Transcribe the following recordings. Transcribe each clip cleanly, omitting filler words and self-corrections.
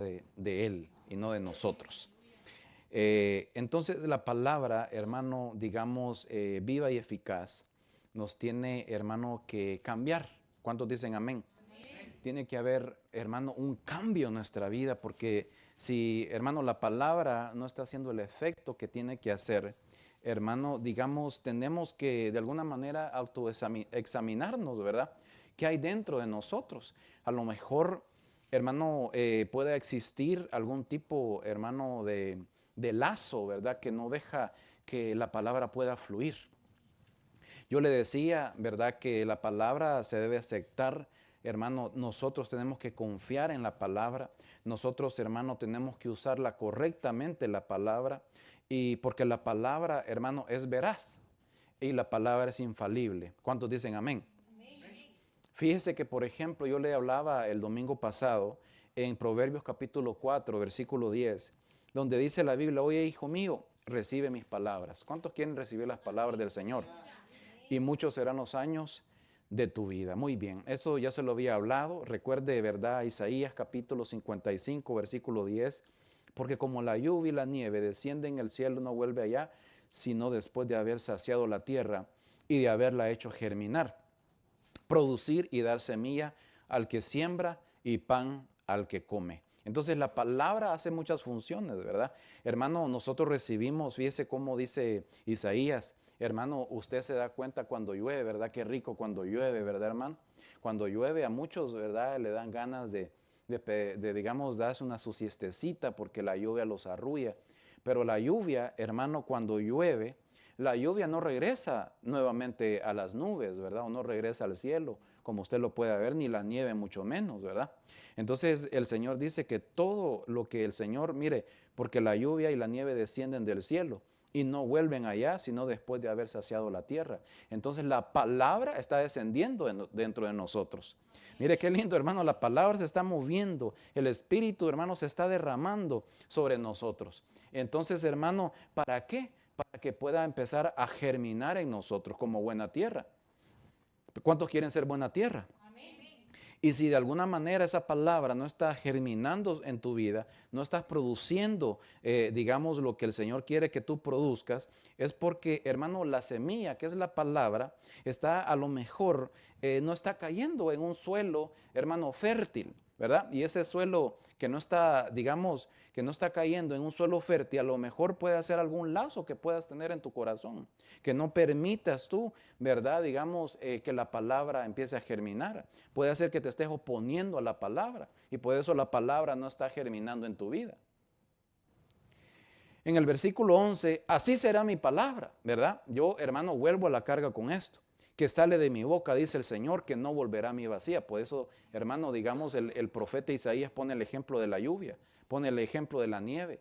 de Él y no de nosotros. Entonces la palabra, hermano, digamos, viva y eficaz, nos tiene, hermano, que cambiar. ¿Cuántos dicen amén? Amén. Tiene que haber, hermano, un cambio en nuestra vida, porque si, hermano, la palabra no está haciendo el efecto que tiene que hacer, hermano, digamos, tenemos que de alguna manera autoexaminarnos, ¿verdad? ¿Qué hay dentro de nosotros? A lo mejor, hermano, puede existir algún tipo, hermano, de lazo, ¿verdad? Que no deja que la palabra pueda fluir. Yo le decía, ¿verdad? Que la palabra se debe aceptar. Hermano, nosotros tenemos que confiar en la palabra. Nosotros, hermano, tenemos que usarla correctamente, la palabra. Y porque la palabra, hermano, es veraz. Y la palabra es infalible. ¿Cuántos dicen amén? Amén. Fíjese que, por ejemplo, yo le hablaba el domingo pasado en Proverbios capítulo 4, versículo 10, donde dice la Biblia: oye, hijo mío, recibe mis palabras. ¿Cuántos quieren recibir las palabras del Señor? Y muchos serán los años de tu vida. Muy bien, esto ya se lo había hablado. Recuerde, ¿verdad? Isaías capítulo 55, versículo 10. Porque como la lluvia y la nieve descienden del cielo, no vuelve allá, sino después de haber saciado la tierra y de haberla hecho germinar, producir y dar semilla al que siembra y pan al que come. Entonces la palabra hace muchas funciones, ¿verdad? Hermano, nosotros recibimos, fíjese cómo dice Isaías, hermano, usted se da cuenta cuando llueve, ¿verdad? Qué rico cuando llueve, ¿verdad, hermano? Cuando llueve a muchos, ¿verdad? Le dan ganas de digamos, darse una su siestecita porque la lluvia los arrulla. Pero la lluvia, hermano, cuando llueve, la lluvia no regresa nuevamente a las nubes, ¿verdad? O no regresa al cielo, como usted lo puede ver, ni la nieve mucho menos, ¿verdad? Entonces el Señor dice que todo lo que el Señor, mire, porque la lluvia y la nieve descienden del cielo y no vuelven allá, sino después de haber saciado la tierra. Entonces la palabra está descendiendo dentro de nosotros. Mire qué lindo, hermano, la palabra se está moviendo, el Espíritu, hermano, se está derramando sobre nosotros. Entonces, hermano, ¿para qué? Para que pueda empezar a germinar en nosotros como buena tierra. ¿Cuántos quieren ser buena tierra? Y si de alguna manera esa palabra no está germinando en tu vida, no estás produciendo, digamos, lo que el Señor quiere que tú produzcas, es porque, hermano, la semilla, que es la palabra, está a lo mejor, no está cayendo en un suelo, hermano, fértil, ¿verdad? Y ese suelo que no está, digamos, que no está cayendo en un suelo fértil, a lo mejor puede ser algún lazo que puedas tener en tu corazón, que no permitas tú, ¿verdad? Digamos, que la palabra empiece a germinar. Puede ser que te estés oponiendo a la palabra y por eso la palabra no está germinando en tu vida. En el versículo 11, así será mi palabra, ¿verdad? Yo, hermano, vuelvo a la carga con esto. Que sale de mi boca, dice el Señor, que no volverá a mi vacía. Por eso, hermano, digamos, el profeta Isaías pone el ejemplo de la lluvia, pone el ejemplo de la nieve.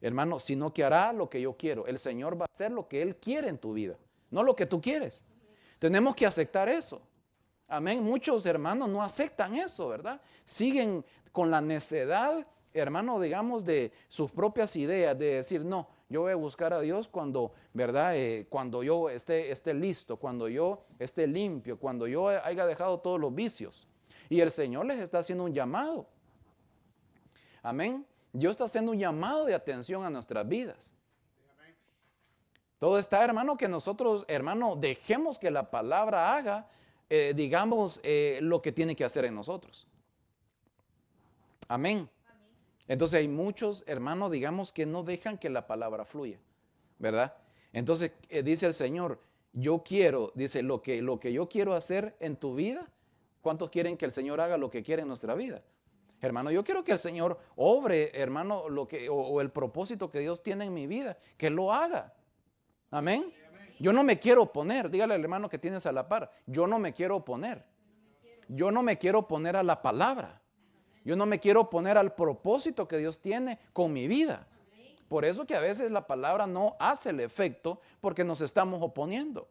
Hermano, sino que hará lo que yo quiero. El Señor va a hacer lo que Él quiere en tu vida, no lo que tú quieres. Tenemos que aceptar eso. Amén. Muchos hermanos no aceptan eso, ¿verdad? Siguen con la necedad, hermano, digamos, de sus propias ideas, de decir, no, yo voy a buscar a Dios cuando, ¿verdad? Cuando yo esté listo, cuando yo esté limpio, cuando yo haya dejado todos los vicios. Y el Señor les está haciendo un llamado. Amén. Dios está haciendo un llamado de atención a nuestras vidas. Todo está, hermano, que nosotros, hermano, dejemos que la palabra haga, digamos, lo que tiene que hacer en nosotros. Amén. Entonces hay muchos, hermanos, digamos, que no dejan que la palabra fluya, ¿verdad? Entonces dice el Señor, yo quiero, dice, lo que yo quiero hacer en tu vida. ¿Cuántos quieren que el Señor haga lo que quiere en nuestra vida? Hermano, yo quiero que el Señor obre, hermano, o el propósito que Dios tiene en mi vida, que lo haga. Amén. Yo no me quiero oponer, dígale al hermano que tienes a la par, yo no me quiero oponer. Yo no me quiero oponer a la palabra. Yo no me quiero oponer al propósito que Dios tiene con mi vida. Por eso que a veces la palabra no hace el efecto porque nos estamos oponiendo.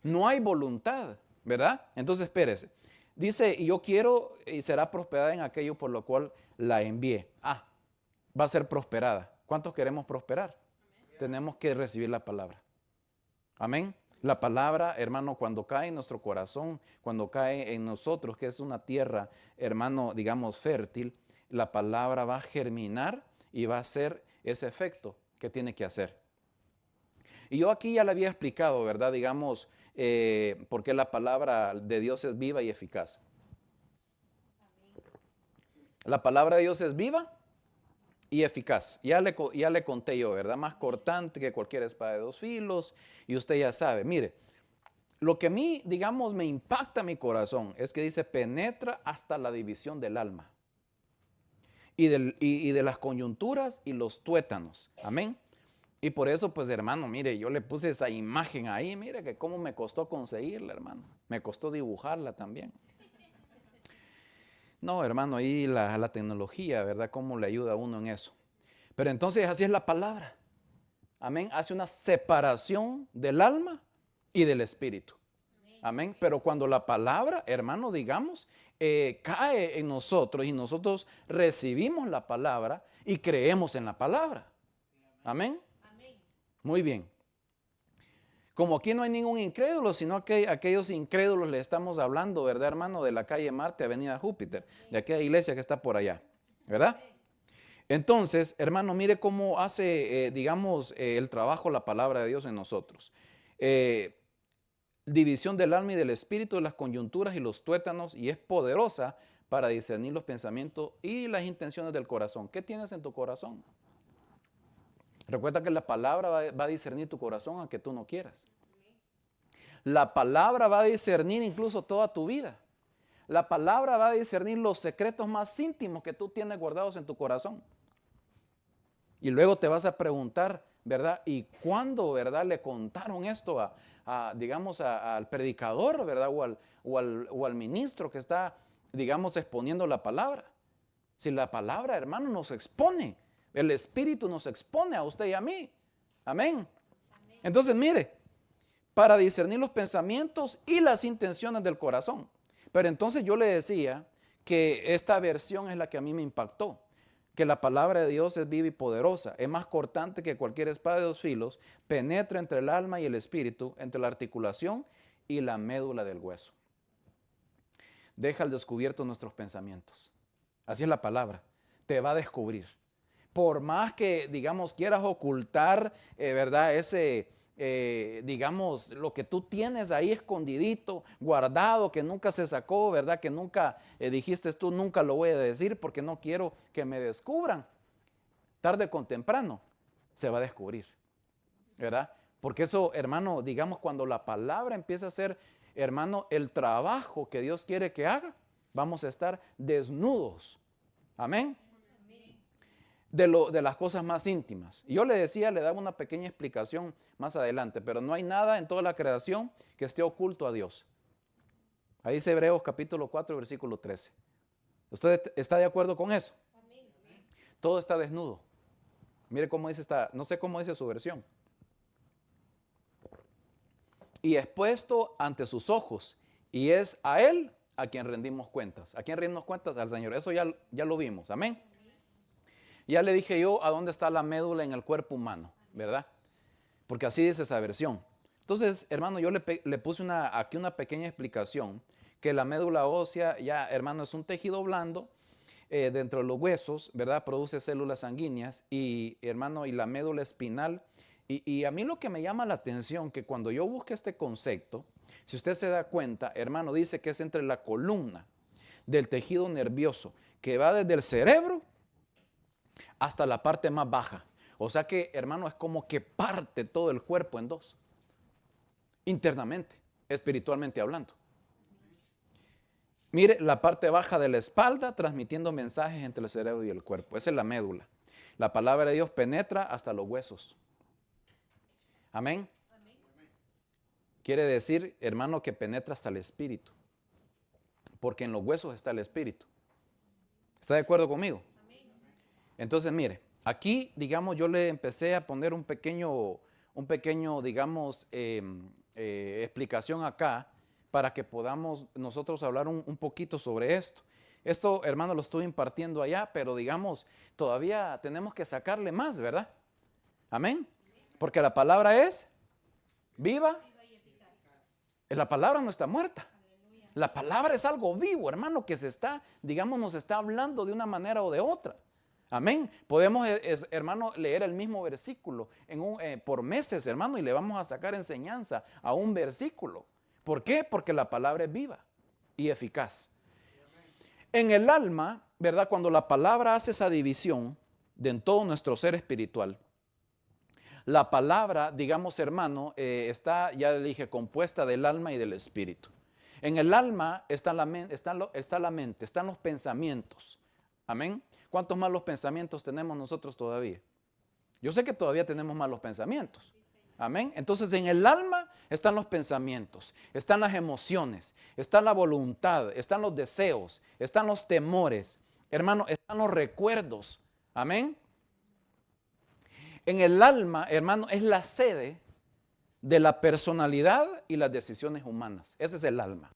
No hay voluntad, ¿verdad? Entonces espérese. Dice, y yo quiero y será prosperada en aquello por lo cual la envié. Va a ser prosperada. ¿Cuántos queremos prosperar? Tenemos que recibir la palabra. Amén. La palabra, hermano, cuando cae en nuestro corazón, cuando cae en nosotros, que es una tierra, hermano, digamos, fértil, la palabra va a germinar y va a hacer ese efecto que tiene que hacer. Y yo aquí ya le había explicado, ¿verdad? Digamos, por qué la palabra de Dios es viva y eficaz. La palabra de Dios es viva y eficaz. Ya le conté yo, ¿verdad? Más cortante que cualquier espada de dos filos. Y usted ya sabe, mire, lo que a mí, digamos, me impacta mi corazón es que dice, penetra hasta la división del alma y de las coyunturas y los tuétanos. Amén. Y por eso, pues, hermano, mire, yo le puse esa imagen ahí. Mire que cómo me costó conseguirla, hermano. Me costó dibujarla también. No, hermano, ahí la tecnología, ¿verdad? Cómo le ayuda a uno en eso. Pero entonces así es la palabra. Amén. Hace una separación del alma y del espíritu. Amén. Pero cuando la palabra, hermano, digamos, cae en nosotros y nosotros recibimos la palabra y creemos en la palabra. Amén. Muy bien. Como aquí no hay ningún incrédulo, sino que aquellos incrédulos le estamos hablando, ¿verdad, hermano? De la calle Marte, Avenida Júpiter, de aquella iglesia que está por allá, ¿verdad? Entonces, hermano, mire cómo hace, digamos, el trabajo la palabra de Dios en nosotros. División del alma y del espíritu, de las coyunturas y los tuétanos, y es poderosa para discernir los pensamientos y las intenciones del corazón. ¿Qué tienes en tu corazón? Recuerda que la palabra va a discernir tu corazón aunque tú no quieras. La palabra va a discernir incluso toda tu vida. La palabra va a discernir los secretos más íntimos que tú tienes guardados en tu corazón. Y luego te vas a preguntar, ¿verdad? ¿Y cuándo, verdad, le contaron esto digamos, al predicador, ¿verdad? O al ministro que está, digamos, exponiendo la palabra? Si la palabra, hermano, nos expone. El Espíritu nos expone a usted y a mí. Amén. Entonces, mire, para discernir los pensamientos y las intenciones del corazón. Pero entonces yo le decía que esta versión es la que a mí me impactó. Que la palabra de Dios es viva y poderosa. Es más cortante que cualquier espada de dos filos. Penetra entre el alma y el espíritu, entre la articulación y la médula del hueso. Deja al descubierto nuestros pensamientos. Así es la palabra. Te va a descubrir. Por más que, digamos, quieras ocultar, ¿verdad? Digamos, lo que tú tienes ahí escondidito, guardado, que nunca se sacó, ¿verdad? Que nunca dijiste tú, nunca lo voy a decir porque no quiero que me descubran. Tarde o temprano se va a descubrir, ¿verdad? Porque eso, hermano, digamos, cuando la palabra empieza a ser, hermano, el trabajo que Dios quiere que haga, vamos a estar desnudos. Amén. De las cosas más íntimas. Y yo le decía, le daba una pequeña explicación más adelante, pero no hay nada en toda la creación que esté oculto a Dios. Ahí dice Hebreos capítulo 4, versículo 13. ¿Usted está de acuerdo con eso? Amén. Todo está desnudo. Mire cómo dice no sé cómo dice su versión. Y expuesto ante sus ojos, y es a Él a quien rendimos cuentas. ¿A quién rendimos cuentas? Al Señor. Eso ya lo vimos. Amén. Ya le dije yo a dónde está la médula en el cuerpo humano, ¿verdad? Porque así dice esa versión. Entonces, hermano, yo le puse aquí una pequeña explicación, que la médula ósea, ya, hermano, es un tejido blando dentro de los huesos, ¿verdad? Produce células sanguíneas y, hermano, y la médula espinal. Y a mí lo que me llama la atención, que cuando yo busque este concepto, si usted se da cuenta, hermano, dice que es entre la columna del tejido nervioso, que va desde el cerebro hasta la parte más baja. O sea que, hermano, es como que parte todo el cuerpo en dos. Internamente, espiritualmente hablando. Mire, la parte baja de la espalda transmitiendo mensajes entre el cerebro y el cuerpo. Esa es la médula. La palabra de Dios penetra hasta los huesos. Amén. Quiere decir, hermano, que penetra hasta el espíritu. Porque en los huesos está el espíritu. ¿Está de acuerdo conmigo? Entonces, mire, aquí, digamos, yo le empecé a poner un pequeño digamos, explicación acá para que podamos nosotros hablar un poquito sobre esto. Esto, hermano, lo estoy impartiendo allá, pero digamos, todavía tenemos que sacarle más, ¿verdad? Amén. Porque la palabra es viva La palabra no está muerta. La palabra es algo vivo, hermano, que se está, digamos, nos está hablando de una manera o de otra. Amén. Podemos, hermano, leer el mismo versículo por meses, hermano, y le vamos a sacar enseñanza a un versículo. ¿Por qué? Porque la palabra es viva y eficaz. En el alma, ¿verdad? Cuando la palabra hace esa división en todo nuestro ser espiritual, la palabra, digamos, hermano, está, ya le dije, compuesta del alma y del espíritu. En el alma está la mente, están los pensamientos. Amén. ¿Cuántos malos pensamientos tenemos nosotros todavía? Yo sé que todavía tenemos malos pensamientos. Amén. Entonces en el alma están los pensamientos, están las emociones, está la voluntad, están los deseos, están los temores, hermano, están los recuerdos. Amén. En el alma, hermano, es la sede de la personalidad y las decisiones humanas. Ese es el alma.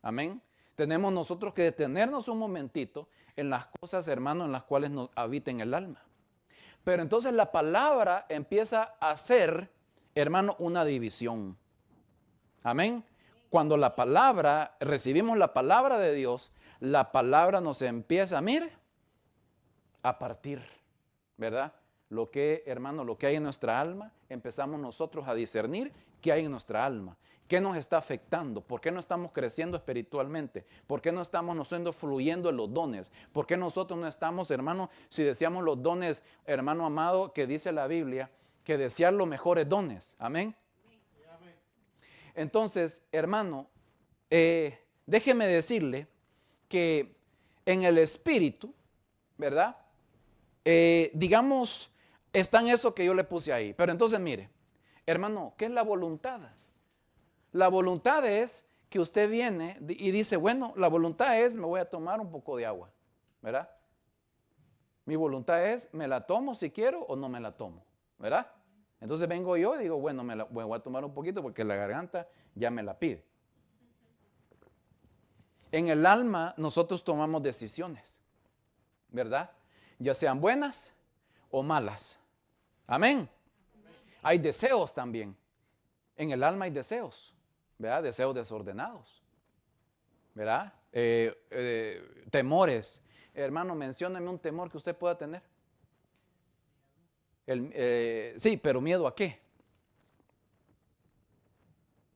Amén. Tenemos nosotros que detenernos un momentito en las cosas, hermano, en las cuales nos habita en el alma. Pero entonces la palabra empieza a ser, hermano, una división. Amén. Cuando la palabra, recibimos la palabra de Dios, la palabra nos empieza, mire, a partir, ¿verdad? Lo que, hermano, lo que hay en nuestra alma, empezamos nosotros a discernir qué hay en nuestra alma, qué nos está afectando, por qué no estamos creciendo espiritualmente, por qué no estamos nosotros fluyendo en los dones, por qué nosotros no estamos, hermano, si deseamos los dones, hermano amado, que dice la Biblia, que desear los mejores dones. Amén. Entonces, hermano, déjeme decirle que en el espíritu, ¿verdad? Digamos, está en eso que yo le puse ahí. Pero entonces mire, hermano, ¿qué es la voluntad? La voluntad es que usted viene y dice, bueno, la voluntad es, me voy a tomar un poco de agua, ¿verdad? Mi voluntad es, me la tomo si quiero o no me la tomo, ¿verdad? Entonces vengo yo y digo, bueno, me voy a tomar un poquito porque la garganta ya me la pide. En el alma nosotros tomamos decisiones, ¿verdad? Ya sean buenas o malas. Amén. Hay deseos también. En el alma hay deseos, ¿verdad? Deseos desordenados, ¿verdad? Temores. Hermano, mencióneme un temor que usted pueda tener. Sí, pero ¿miedo a qué?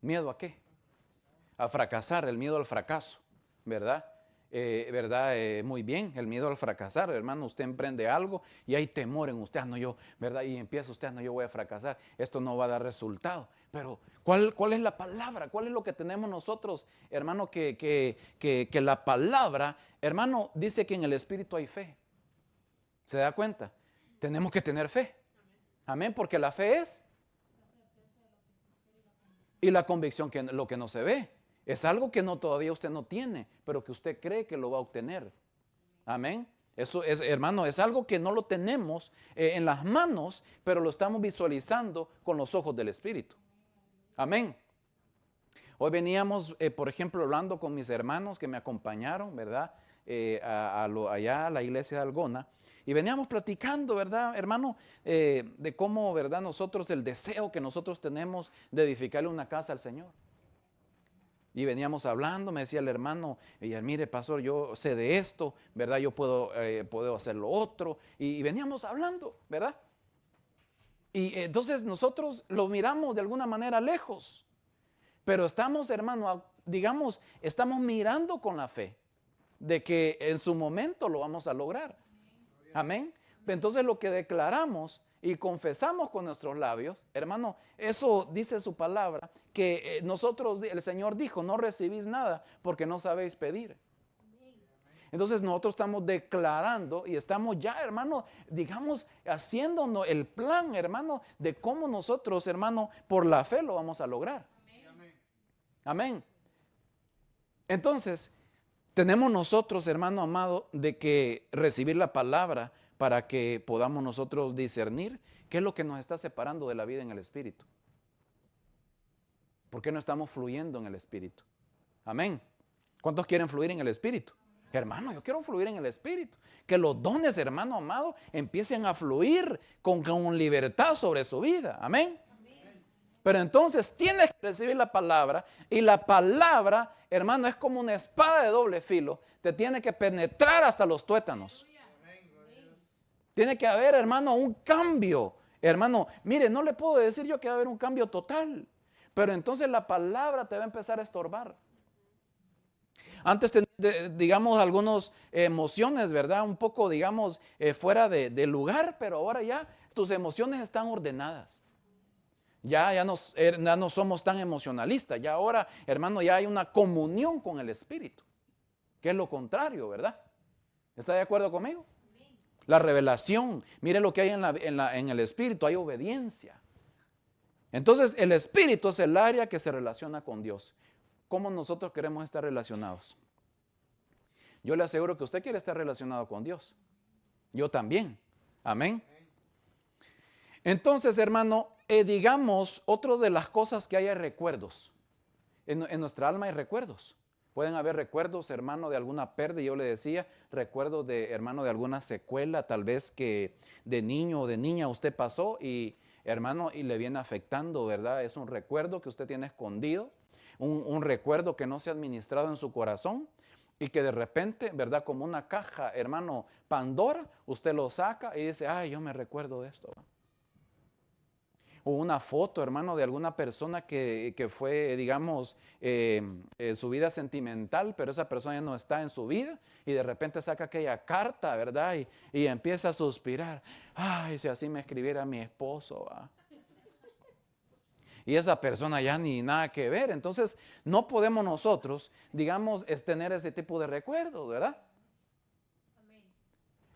¿Miedo a qué? A fracasar, el miedo al fracaso, ¿verdad? ¿Verdad? Muy bien, el miedo al fracasar, hermano, usted emprende algo y hay temor en usted, no yo, ¿verdad? Y empieza usted, no yo voy a fracasar, esto no va a dar resultado. Pero, ¿cuál es la palabra? ¿Cuál es lo que tenemos nosotros, hermano? Que la palabra, hermano, dice que en el espíritu hay fe. ¿Se da cuenta? Tenemos que tener fe. Amén, porque la fe es y la convicción que lo que no se ve. Es algo que no todavía usted no tiene, pero que usted cree que lo va a obtener. Amén. Eso es, hermano, es algo que no lo tenemos en las manos, pero lo estamos visualizando con los ojos del Espíritu. Amén. Hoy veníamos, por ejemplo, hablando con mis hermanos que me acompañaron, ¿verdad? Allá a la iglesia de Algona. Y veníamos platicando, ¿verdad, hermano? De cómo, ¿verdad? Nosotros, el deseo que nosotros tenemos de edificarle una casa al Señor. Y veníamos hablando, me decía el hermano, mire, pastor, yo sé de esto, ¿verdad? Yo puedo hacer lo otro. Y veníamos hablando, ¿verdad? Y entonces nosotros lo miramos de alguna manera lejos. Pero estamos, hermano, digamos, estamos mirando con la fe de que en su momento lo vamos a lograr. Amén. Entonces lo que declaramos y confesamos con nuestros labios, hermano, eso dice su palabra, que nosotros, el Señor dijo, no recibís nada porque no sabéis pedir. Entonces nosotros estamos declarando y estamos ya, hermano, digamos, haciéndonos el plan, hermano, de cómo nosotros, hermano, por la fe lo vamos a lograr. Amén. Entonces, tenemos nosotros, hermano amado, de que recibir la palabra para que podamos nosotros discernir qué es lo que nos está separando de la vida en el Espíritu. ¿Por qué no estamos fluyendo en el Espíritu? Amén. ¿Cuántos quieren fluir en el Espíritu? Hermano, yo quiero fluir en el Espíritu. Que los dones, hermano amado, empiecen a fluir con libertad sobre su vida. Amén. Pero entonces tienes que recibir la palabra, y la palabra, hermano, es como una espada de doble filo. Te tiene que penetrar hasta los tuétanos. Tiene que haber, hermano, un cambio. Hermano, mire, no le puedo decir yo que va a haber un cambio total, pero entonces la palabra te va a empezar a estorbar. Antes, digamos, algunas emociones, ¿verdad? Un poco, digamos, fuera de lugar, pero ahora ya tus emociones están ordenadas. Ya no somos tan emocionalistas. Ya ahora, hermano, ya hay una comunión con el Espíritu, que es lo contrario, ¿verdad? ¿Está de acuerdo conmigo? La revelación, mire lo que hay en el Espíritu, hay obediencia. Entonces, el Espíritu es el área que se relaciona con Dios. ¿Cómo nosotros queremos estar relacionados? Yo le aseguro que usted quiere estar relacionado con Dios. Yo también. Amén. Entonces, hermano, digamos, otra de las cosas que hay es recuerdos. En nuestra alma hay recuerdos. Pueden haber recuerdos, hermano, de alguna pérdida, yo le decía, recuerdos de, hermano, de alguna secuela, tal vez que de niño o de niña usted pasó y, hermano, y le viene afectando, ¿verdad? Es un recuerdo que usted tiene escondido, un recuerdo que no se ha administrado en su corazón y que de repente, ¿verdad? Como una caja, hermano, Pandora, usted lo saca y dice, ay, yo me recuerdo de esto. O una foto, hermano, de alguna persona que fue, digamos, su vida sentimental, pero esa persona ya no está en su vida y de repente saca aquella carta, ¿verdad? Y empieza a suspirar. Ay, si así me escribiera mi esposo, ¿va? Y esa persona ya ni nada que ver. Entonces, no podemos nosotros, digamos, tener ese tipo de recuerdos, ¿verdad?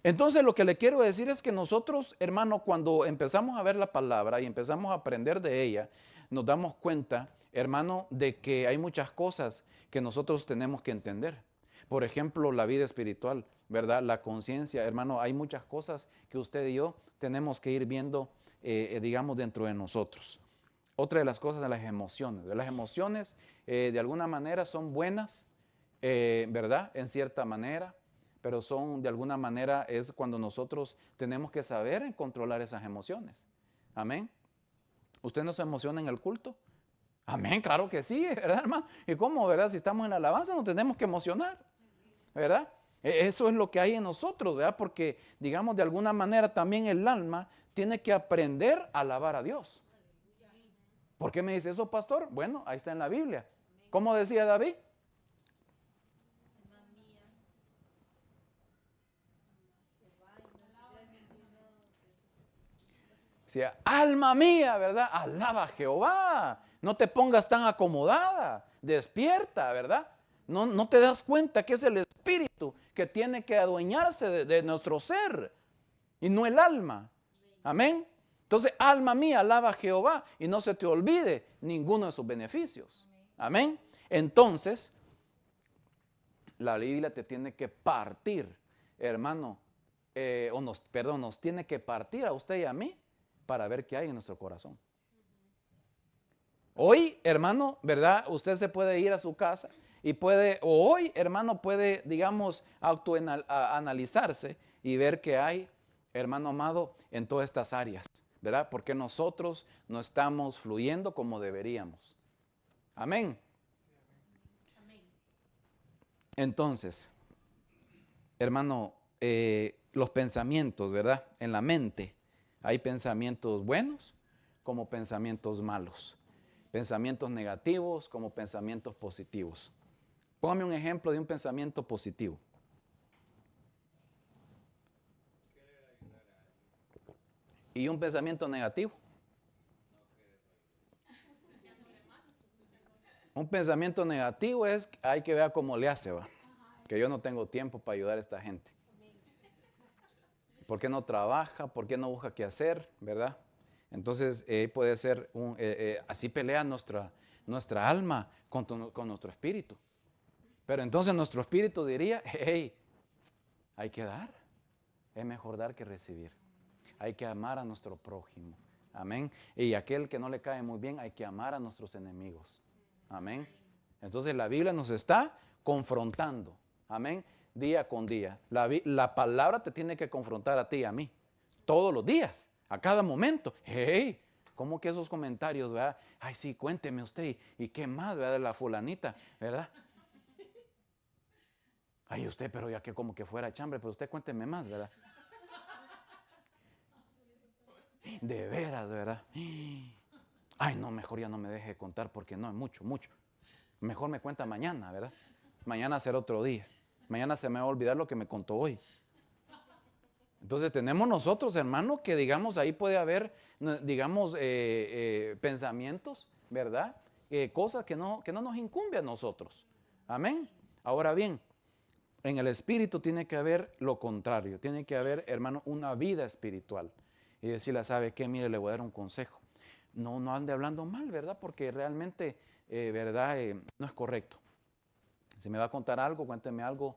Entonces lo que le quiero decir es que nosotros, hermano, cuando empezamos a ver la palabra y empezamos a aprender de ella, nos damos cuenta, hermano, de que hay muchas cosas que nosotros tenemos que entender. Por ejemplo, la vida espiritual, ¿verdad? La conciencia, hermano, hay muchas cosas que usted y yo tenemos que ir viendo, digamos, dentro de nosotros. Otra de las cosas de las emociones. Las emociones, de alguna manera, son buenas, ¿verdad? En cierta manera. Pero son, de alguna manera, es cuando nosotros tenemos que saber controlar esas emociones. Amén. ¿Usted no se emociona en el culto? Amén, claro que sí, ¿verdad, hermano? ¿Y cómo, verdad? Si estamos en la alabanza nos tenemos que emocionar, ¿verdad? Eso es lo que hay en nosotros, ¿verdad? Porque, digamos, de alguna manera también el alma tiene que aprender a alabar a Dios. ¿Por qué me dice eso, pastor? Bueno, ahí está en la Biblia. ¿Cómo decía David? Decía, alma mía, ¿verdad? Alaba a Jehová. No te pongas tan acomodada. Despierta, ¿verdad? No te das cuenta que es el espíritu que tiene que adueñarse de nuestro ser y no el alma. Amén. Entonces, alma mía, alaba a Jehová y no se te olvide ninguno de sus beneficios. Amén. Entonces, la Biblia te tiene que partir, hermano, nos tiene que partir a usted y a mí para ver qué hay en nuestro corazón. Hoy, hermano, ¿verdad? Usted se puede ir a su casa y o hoy, hermano, puede, digamos, autoanalizarse y ver qué hay, hermano amado, en todas estas áreas, ¿verdad? Porque nosotros no estamos fluyendo como deberíamos. Amén. Entonces, hermano, los pensamientos, ¿verdad? En la mente hay pensamientos buenos como pensamientos malos. Pensamientos negativos como pensamientos positivos. Póngame un ejemplo de un pensamiento positivo. ¿Y un pensamiento negativo? Un pensamiento negativo es, hay que ver cómo le hace, va. Que yo no tengo tiempo para ayudar a esta gente. ¿Por qué no trabaja? ¿Por qué no busca qué hacer? ¿Verdad? Entonces puede ser, así pelea nuestra alma con nuestro espíritu. Pero entonces nuestro espíritu diría, hey, hay que dar. Es mejor dar que recibir. Hay que amar a nuestro prójimo. Amén. Y aquel que no le cae muy bien, hay que amar a nuestros enemigos. Amén. Entonces la Biblia nos está confrontando. Amén. Día con día. La palabra te tiene que confrontar a ti y a mí. Todos los días. A cada momento. Hey, ¿Cómo que esos comentarios, verdad? Ay, sí, cuénteme usted, ¿y qué más, verdad, de la fulanita, verdad? Ay, usted, pero ya que como que fuera chambre, pero usted cuénteme más, ¿verdad? De veras, ¿verdad? Ay, no, mejor ya no me deje contar porque no es mucho, mucho. Mejor me cuenta mañana, ¿verdad? Mañana será otro día. Mañana se me va a olvidar lo que me contó hoy. Entonces tenemos nosotros, hermano, que digamos ahí puede haber, digamos, pensamientos, ¿verdad? Cosas que no nos incumbe a nosotros. Amén. Ahora bien, en el espíritu tiene que haber lo contrario. Tiene que haber, hermano, una vida espiritual. Y decirle, ¿sabe qué? Mire, le voy a dar un consejo. No ande hablando mal, ¿verdad? Porque realmente, ¿verdad? No es correcto. Si me va a contar algo, cuénteme algo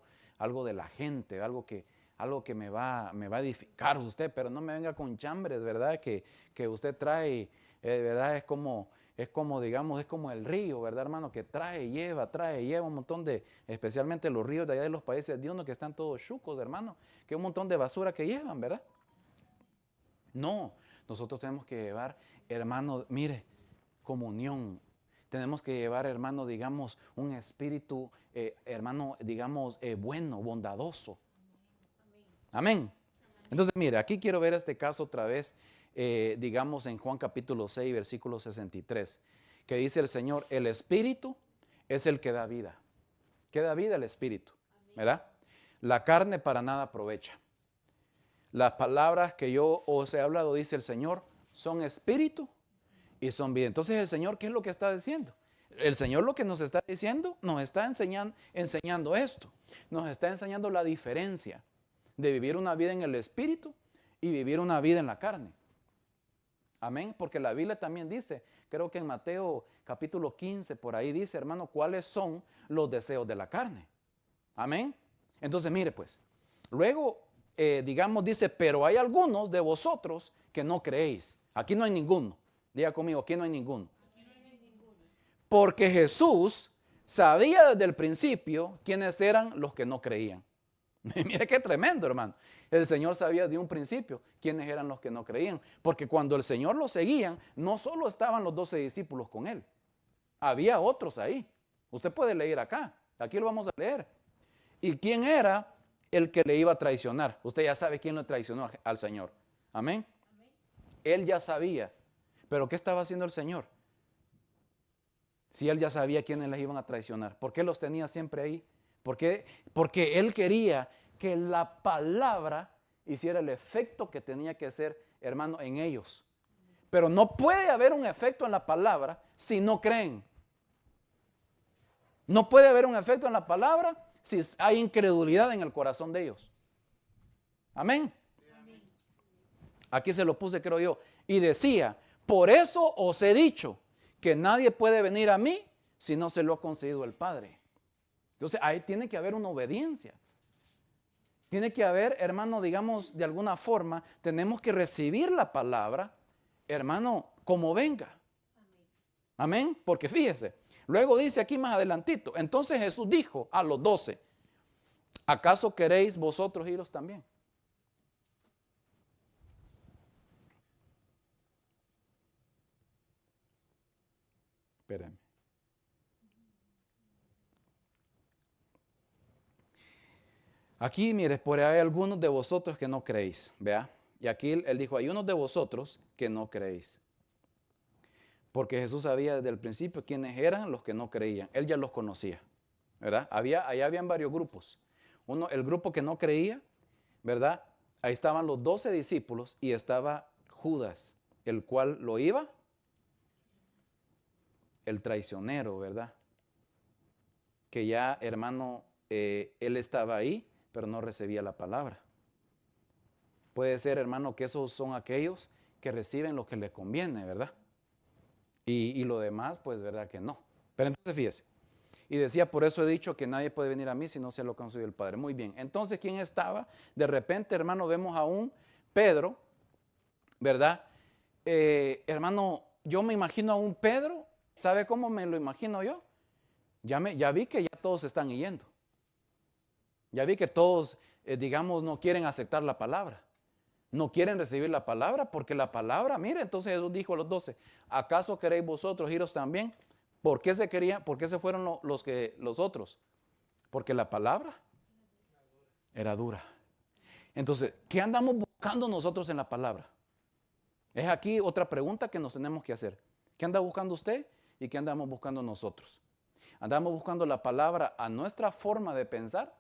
de la gente, algo que me va a edificar usted, pero no me venga con chambres, ¿verdad? Que usted trae, ¿verdad? Es como, digamos, es como el río, ¿verdad, hermano? Que trae, lleva un montón de, especialmente los ríos de allá de los países de uno que están todos chucos, hermano, que un montón de basura que llevan, ¿verdad? No, nosotros tenemos que llevar, hermano, mire, comunión. Tenemos que llevar, hermano, digamos, un espíritu, hermano, digamos, bueno, bondadoso. Amén. Entonces, mire, aquí quiero ver este caso otra vez, digamos, en Juan capítulo 6, versículo 63, que dice el Señor, el espíritu es el que da vida. ¿Qué da vida? El espíritu, ¿verdad? La carne para nada aprovecha. Las palabras que yo os he hablado, dice el Señor, son espíritu y son vida. Entonces el Señor, ¿qué es lo que está diciendo? El Señor lo que nos está diciendo, nos está enseñando esto. Nos está enseñando la diferencia de vivir una vida en el espíritu y vivir una vida en la carne. Amén, porque la Biblia también dice, creo que en Mateo capítulo 15, por ahí dice, hermano, cuáles son los deseos de la carne. Amén. Entonces mire pues, luego digamos dice, pero hay algunos de vosotros que no creéis. Aquí no hay ninguno. Diga conmigo, aquí no hay ninguno. Porque Jesús sabía desde el principio quiénes eran los que no creían. Mire qué tremendo, hermano. El Señor sabía de un principio quiénes eran los que no creían. Porque cuando el Señor lo seguían, no solo estaban los 12 discípulos con él. Había otros ahí. Usted puede leer acá. Aquí lo vamos a leer. ¿Y quién era el que le iba a traicionar? Usted ya sabe quién lo traicionó al Señor. Amén. Él ya sabía. Pero ¿qué estaba haciendo el Señor? Si él ya sabía quiénes les iban a traicionar, ¿por qué los tenía siempre ahí? Porque él quería que la palabra hiciera el efecto que tenía que hacer, hermano, en ellos. Pero no puede haber un efecto en la palabra si no creen. No puede haber un efecto en la palabra si hay incredulidad en el corazón de ellos. Amén. Aquí se lo puse, creo yo. Y decía, por eso os he dicho que nadie puede venir a mí si no se lo ha concedido el Padre. Entonces ahí tiene que haber una obediencia. Tiene que haber, hermano, digamos, de alguna forma, tenemos que recibir la palabra, hermano, como venga. Amén. Porque fíjese, luego dice aquí más adelantito, entonces Jesús dijo a los 12, ¿acaso queréis vosotros iros también? Espérenme. Aquí, mire, por ahí hay algunos de vosotros que no creéis, ¿vea? Y aquí él dijo, hay unos de vosotros que no creéis. Porque Jesús sabía desde el principio quiénes eran los que no creían. Él ya los conocía, ¿verdad? Allá habían varios grupos. Uno, el grupo que no creía, ¿verdad? Ahí estaban los 12 discípulos y estaba Judas, el cual lo iba, el traicionero, ¿verdad? Que ya, hermano, él estaba ahí, pero no recibía la palabra. Puede ser, hermano, que esos son aquellos que reciben lo que les conviene, ¿verdad? Y lo demás, pues, ¿verdad que no? Pero entonces fíjese. Y decía, por eso he dicho que nadie puede venir a mí si no se lo concedió el Padre. Muy bien. Entonces, ¿quién estaba? De repente, hermano, vemos a un Pedro, ¿verdad? Hermano, yo me imagino a un Pedro. ¿Sabe cómo me lo imagino yo? Ya vi que ya todos están yendo. Ya vi que todos, digamos, no quieren aceptar la palabra. No quieren recibir la palabra porque la palabra, mire, entonces Jesús dijo a los 12, ¿acaso queréis vosotros iros también? ¿Por qué se querían? ¿Por qué se fueron los otros? Porque la palabra era dura. Entonces, ¿qué andamos buscando nosotros en la palabra? Es aquí otra pregunta que nos tenemos que hacer. ¿Qué anda buscando usted y qué andamos buscando nosotros? ¿Andamos buscando la palabra a nuestra forma de pensar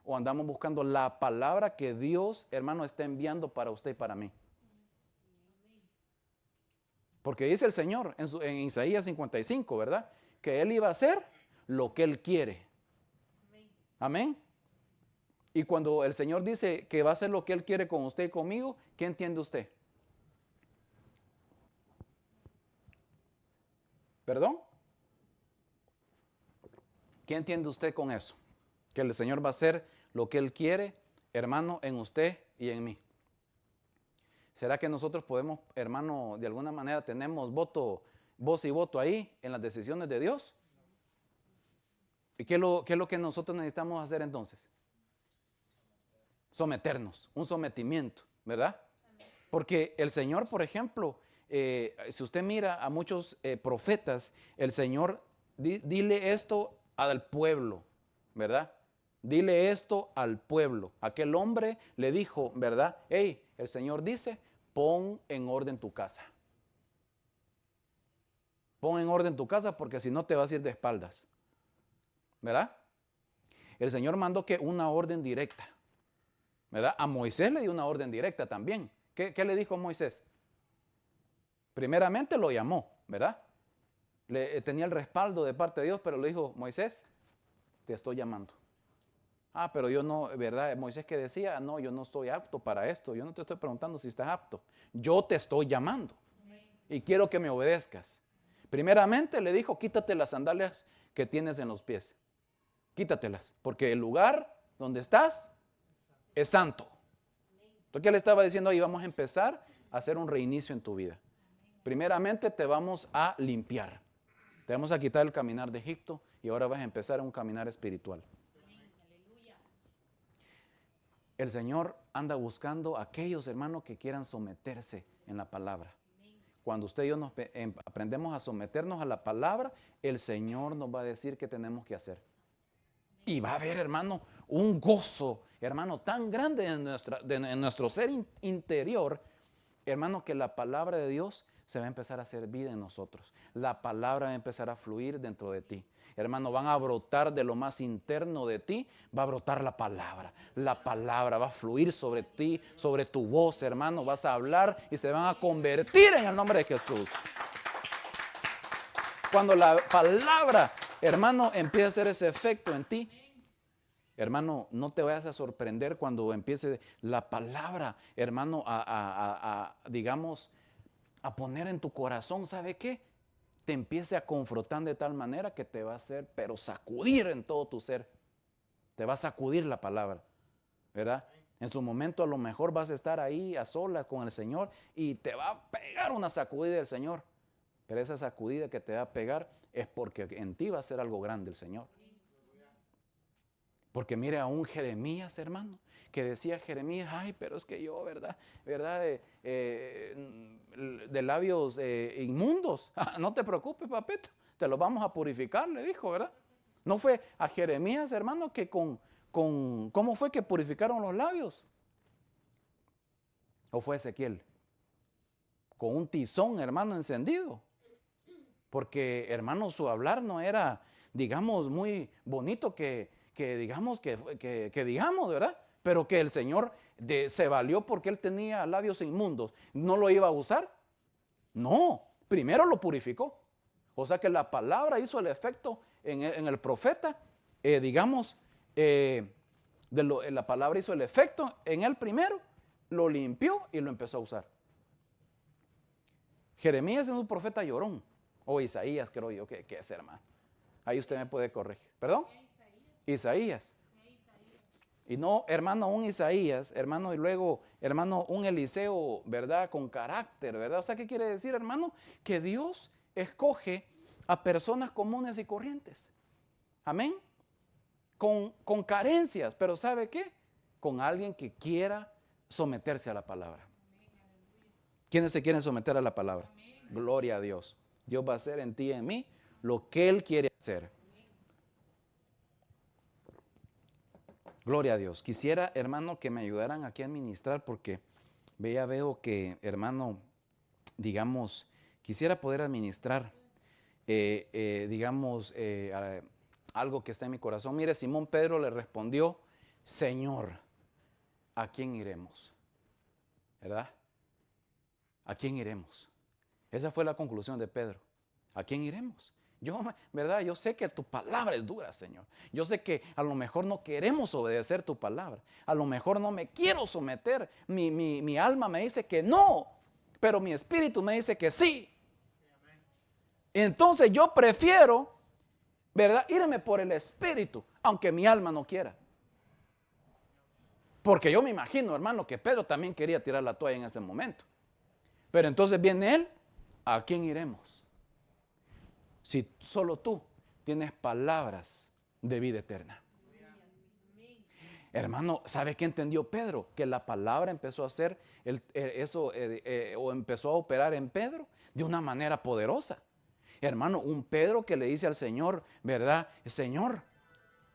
o andamos buscando la palabra que Dios, hermano, está enviando para usted y para mí? Porque dice el Señor en Isaías 55, ¿verdad? Que Él iba a hacer lo que Él quiere. Amén. Y cuando el Señor dice que va a hacer lo que Él quiere con usted y conmigo, ¿qué entiende usted? ¿Perdón? ¿Qué entiende usted con eso? Que el Señor va a hacer lo que Él quiere, hermano, en usted y en mí. ¿Será que nosotros podemos, hermano, de alguna manera tenemos voz y voto ahí en las decisiones de Dios? ¿Y qué es lo que nosotros necesitamos hacer entonces? Someternos, un sometimiento, ¿verdad? Porque el Señor, por ejemplo, si usted mira a muchos profetas, el Señor, dile esto al pueblo, ¿verdad? Dile esto al pueblo. Aquel hombre le dijo, ¿verdad? Hey, el Señor dice, pon en orden tu casa. Pon en orden tu casa porque si no te vas a ir de espaldas, ¿verdad? El Señor mandó que una orden directa, ¿verdad? A Moisés le dio una orden directa también. ¿Qué le dijo Moisés? Primeramente lo llamó, ¿verdad? Tenía el respaldo de parte de Dios, pero le dijo, Moisés, te estoy llamando. Ah, pero yo no, ¿verdad? Moisés que decía, no, yo no estoy apto para esto. Yo no te estoy preguntando si estás apto. Yo te estoy llamando y quiero que me obedezcas. Primeramente le dijo, quítate las sandalias que tienes en los pies. Quítatelas, porque el lugar donde estás es santo. Entonces, ¿qué le estaba diciendo ahí? Vamos a empezar a hacer un reinicio en tu vida. Primeramente te vamos a limpiar. Te vamos a quitar el caminar de Egipto y ahora vas a empezar un caminar espiritual. El Señor anda buscando a aquellos hermanos que quieran someterse en la palabra. Cuando usted y yo aprendemos a someternos a la palabra, el Señor nos va a decir qué tenemos que hacer. Y va a haber, hermano, un gozo, hermano, tan grande en nuestro ser interior, hermano, que la palabra de Dios se va a empezar a hacer vida en nosotros. La palabra va a empezar a fluir dentro de ti. Hermano, van a brotar de lo más interno de ti, va a brotar la palabra. La palabra va a fluir sobre ti, sobre tu voz, hermano. Vas a hablar y se van a convertir en el nombre de Jesús. Cuando la palabra, hermano, empieza a hacer ese efecto en ti, hermano, no te vayas a sorprender cuando empiece la palabra, hermano, digamos, a poner en tu corazón, ¿sabe qué? Te empiece a confrontar de tal manera que te va a hacer, pero sacudir en todo tu ser. Te va a sacudir la palabra, ¿verdad? En su momento a lo mejor vas a estar ahí a solas con el Señor y te va a pegar una sacudida del Señor. Pero esa sacudida que te va a pegar es porque en ti va a ser algo grande el Señor. Porque mire a un Jeremías, hermano, que decía Jeremías, ay, pero es que yo, ¿verdad? De labios inmundos. No te preocupes, papito, te los vamos a purificar, le dijo, ¿verdad? No fue a Jeremías, hermano, que ¿cómo fue que purificaron los labios? ¿O fue Ezequiel? Con un tizón, hermano, encendido. Porque, hermano, su hablar no era, digamos, muy bonito que digamos, ¿verdad? Pero que el Señor se valió porque él tenía labios inmundos. ¿No lo iba a usar? No, primero lo purificó. O sea que la palabra hizo el efecto en el profeta, la palabra hizo el efecto en él primero, lo limpió y lo empezó a usar. Jeremías es un profeta llorón, o Isaías creo yo que es, hermano. Ahí usted me puede corregir. ¿Perdón? Isaías. Y no, hermano, un Isaías, hermano, y luego, hermano, un Eliseo, ¿verdad? Con carácter, ¿verdad? O sea, ¿qué quiere decir, hermano? Que Dios escoge a personas comunes y corrientes. Amén. Con carencias, pero ¿sabe qué? Con alguien que quiera someterse a la palabra. ¿Quiénes se quieren someter a la palabra? Gloria a Dios. Dios va a hacer en ti y en mí lo que Él quiere hacer. Gloria a Dios. Quisiera, hermano, que me ayudaran aquí a administrar porque veo que, hermano, digamos, quisiera poder administrar, algo que está en mi corazón. Mire, Simón Pedro le respondió, Señor, ¿a quién iremos? ¿Verdad? ¿A quién iremos? Esa fue la conclusión de Pedro. ¿A quién iremos? ¿Verdad? Yo sé que tu palabra es dura, Señor. Yo sé que a lo mejor no queremos obedecer tu palabra. A lo mejor no me quiero someter. Mi alma me dice que no, pero mi espíritu me dice que sí. Entonces yo prefiero, ¿verdad?, irme por el espíritu, aunque mi alma no quiera. Porque yo me imagino, hermano, que Pedro también quería tirar la toalla en ese momento. Pero entonces viene él, ¿a quién iremos? Si solo tú tienes palabras de vida eterna. Hermano, ¿sabe qué entendió Pedro? Que la palabra empezó a hacer o empezó a operar en Pedro de una manera poderosa. Hermano, un Pedro que le dice al Señor, ¿verdad? Señor,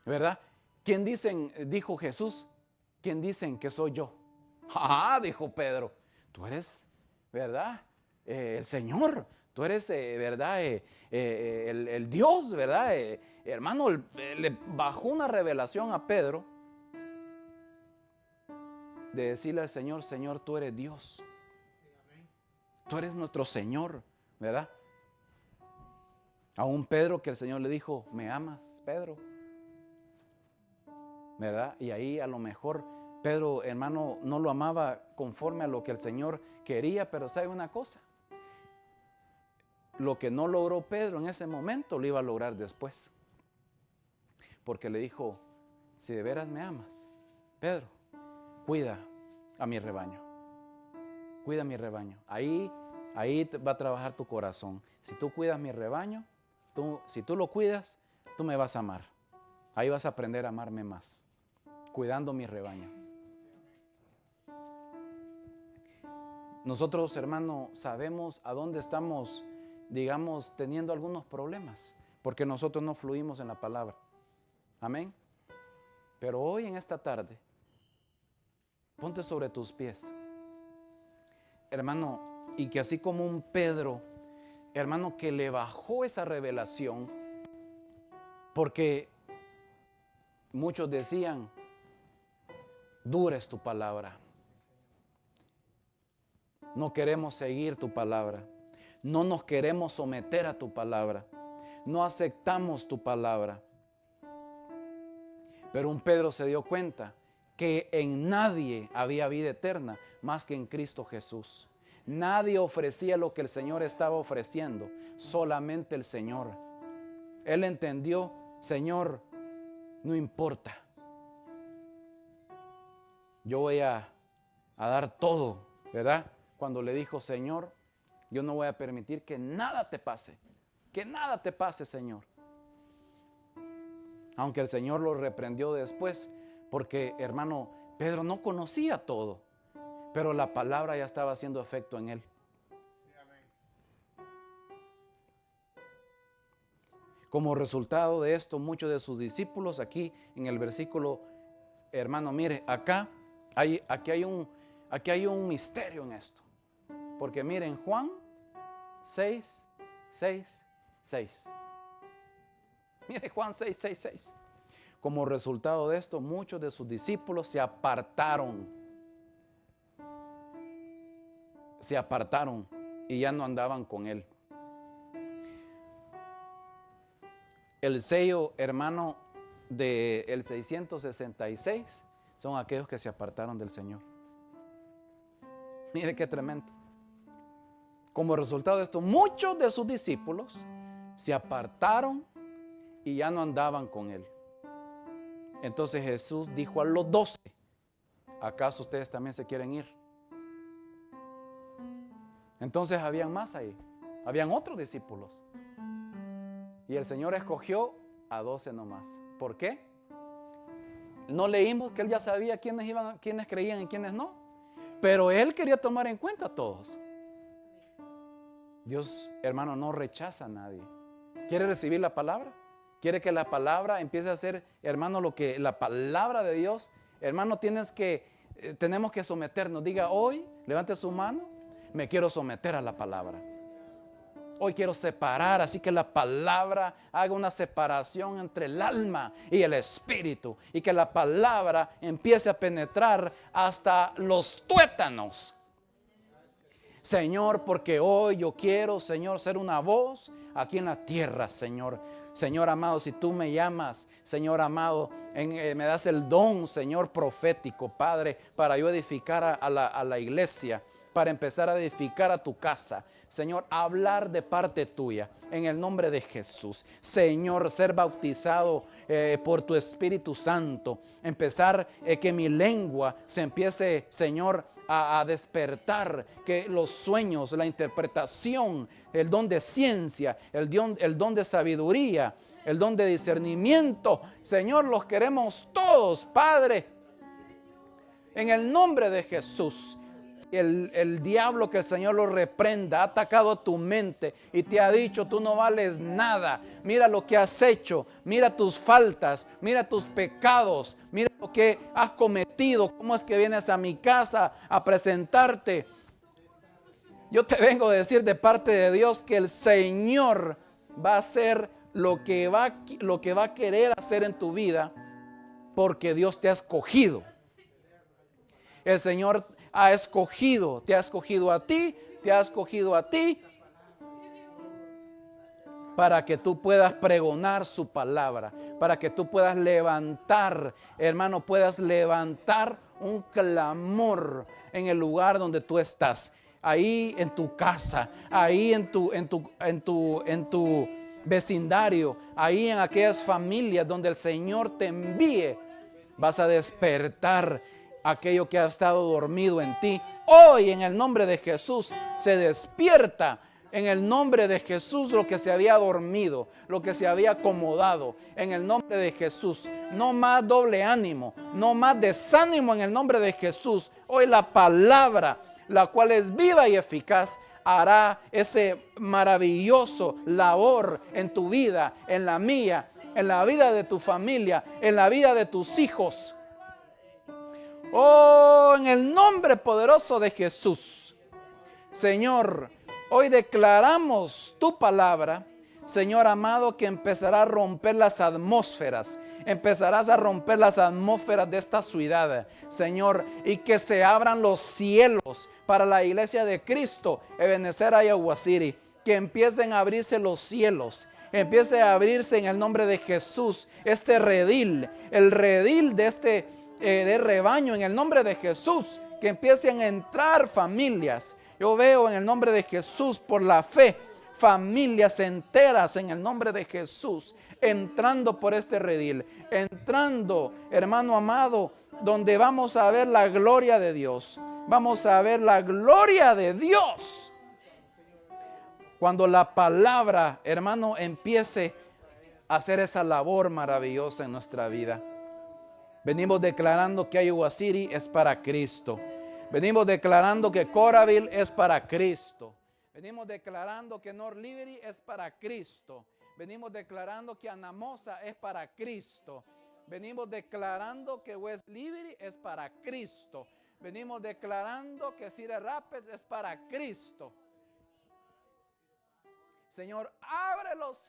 ¿verdad? ¿Quién dijo Jesús? ¿Quién dicen que soy yo? Ah, dijo Pedro, tú eres, ¿verdad? El Señor, tú eres, ¿verdad? El Dios, ¿verdad? Hermano, le bajó una revelación a Pedro de decirle al Señor, Señor, tú eres Dios. Tú eres nuestro Señor, ¿verdad? A un Pedro que el Señor le dijo, ¿me amas, Pedro? ¿Verdad? Y ahí a lo mejor Pedro, hermano, no lo amaba conforme a lo que el Señor quería, pero ¿sabe una cosa? Lo que no logró Pedro en ese momento lo iba a lograr después. Porque le dijo, si de veras me amas, Pedro, cuida a mi rebaño. Cuida mi rebaño. Ahí va a trabajar tu corazón. Si tú cuidas mi rebaño, si tú lo cuidas, tú me vas a amar. Ahí vas a aprender a amarme más, cuidando mi rebaño. Nosotros, hermano, sabemos a dónde estamos, digamos, teniendo algunos problemas, porque nosotros no fluimos en la palabra. Amén. Pero hoy en esta tarde, ponte sobre tus pies, hermano, y que así como un Pedro, hermano, que le bajó esa revelación, porque muchos decían, dura es tu palabra. No queremos seguir tu palabra. No nos queremos someter a tu palabra. No aceptamos tu palabra. Pero un Pedro se dio cuenta que en nadie había vida eterna más que en Cristo Jesús. Nadie ofrecía lo que el Señor estaba ofreciendo, solamente el Señor. Él entendió, Señor, no importa. Yo voy a dar todo, ¿verdad? Cuando le dijo, Señor, yo no voy a permitir que nada te pase. Que nada te pase, Señor. Aunque el Señor lo reprendió después, porque, hermano, Pedro no conocía todo, pero la palabra ya estaba haciendo efecto en él. Como resultado de esto, muchos de sus discípulos, aquí en el versículo, hermano, mire, aquí hay un misterio en esto. Porque miren, Juan 6. Mire Juan 6. Como resultado de esto, muchos de sus discípulos se apartaron y ya no andaban con él. El sello, hermano, del 666 son aquellos que se apartaron del Señor. Mire qué tremendo. Como resultado de esto, muchos de sus discípulos se apartaron y ya no andaban con él. Entonces Jesús dijo a los 12, ¿acaso ustedes también se quieren ir? Entonces habían más ahí, habían otros discípulos. Y el Señor escogió a 12 nomás. ¿Por qué? No leímos que Él ya sabía quiénes creían y quiénes no. Pero Él quería tomar en cuenta a todos. Dios, hermano, no rechaza a nadie. ¿Quiere recibir la palabra? ¿Quiere que la palabra empiece a ser, hermano, lo que la palabra de Dios? Hermano, tenemos que someternos. Diga hoy, levante su mano, me quiero someter a la palabra. Hoy quiero separar, así que la palabra haga una separación entre el alma y el espíritu. Y que la palabra empiece a penetrar hasta los tuétanos. Señor, porque hoy yo quiero, Señor, ser una voz aquí en la tierra, Señor. Señor amado, si tú me llamas, Señor amado, me das el don, Señor, profético, Padre, para yo edificar a la iglesia, para empezar a edificar a tu casa. Señor, hablar de parte tuya, en el nombre de Jesús. Señor, ser bautizado por tu Espíritu Santo. Empezar que mi lengua se empiece, Señor, a despertar, que los sueños, la interpretación, el don de ciencia, el don de sabiduría, el don de discernimiento, Señor, los queremos todos, Padre, en el nombre de Jesús. El diablo, que el Señor lo reprenda, ha atacado tu mente y te ha dicho: tú no vales nada, mira lo que has hecho, mira tus faltas, mira tus pecados, mira lo que has cometido, cómo es que vienes a mi casa a presentarte. Yo te vengo a decir de parte de Dios que el Señor va a hacer lo que va a querer hacer en tu vida, porque Dios te ha escogido. El Señor te ha escogido a ti, para que tú puedas pregonar su palabra, para que tú puedas levantar, hermano, puedas levantar un clamor en el lugar donde tú estás, ahí en tu casa, ahí en tu vecindario, ahí en aquellas familias donde el Señor te envíe. Vas a despertar aquello que ha estado dormido en ti. Hoy, en el nombre de Jesús, se despierta. En el nombre de Jesús, lo que se había dormido, lo que se había acomodado, en el nombre de Jesús. No más doble ánimo, no más desánimo, en el nombre de Jesús. Hoy la palabra, la cual es viva y eficaz, hará ese maravilloso labor en tu vida, en la mía, en la vida de tu familia, en la vida de tus hijos. Oh, en el nombre poderoso de Jesús. Señor, hoy declaramos tu palabra, Señor amado, que empezará a romper las atmósferas. Empezarás a romper las atmósferas de esta ciudad, Señor, y que se abran los cielos para la iglesia de Cristo, Ebenezer Iowa City. Que empiecen a abrirse los cielos. Empiece a abrirse en el nombre de Jesús este redil, el redil de este de rebaño, en el nombre de Jesús. Que empiecen a entrar familias. Yo veo en el nombre de Jesús, por la fe, familias enteras en el nombre de Jesús entrando por este redil, entrando, hermano amado, donde vamos a ver la gloria de Dios. Vamos a ver la gloria de Dios cuando la palabra, hermano, empiece a hacer esa labor maravillosa en nuestra vida. Venimos declarando que Iowa City es para Cristo. Venimos declarando que Coraville es para Cristo. Venimos declarando que North Liberty es para Cristo. Venimos declarando que Anamosa es para Cristo. Venimos declarando que West Liberty es para Cristo. Venimos declarando que Cedar Rapids es para Cristo. Señor, abre los cielos.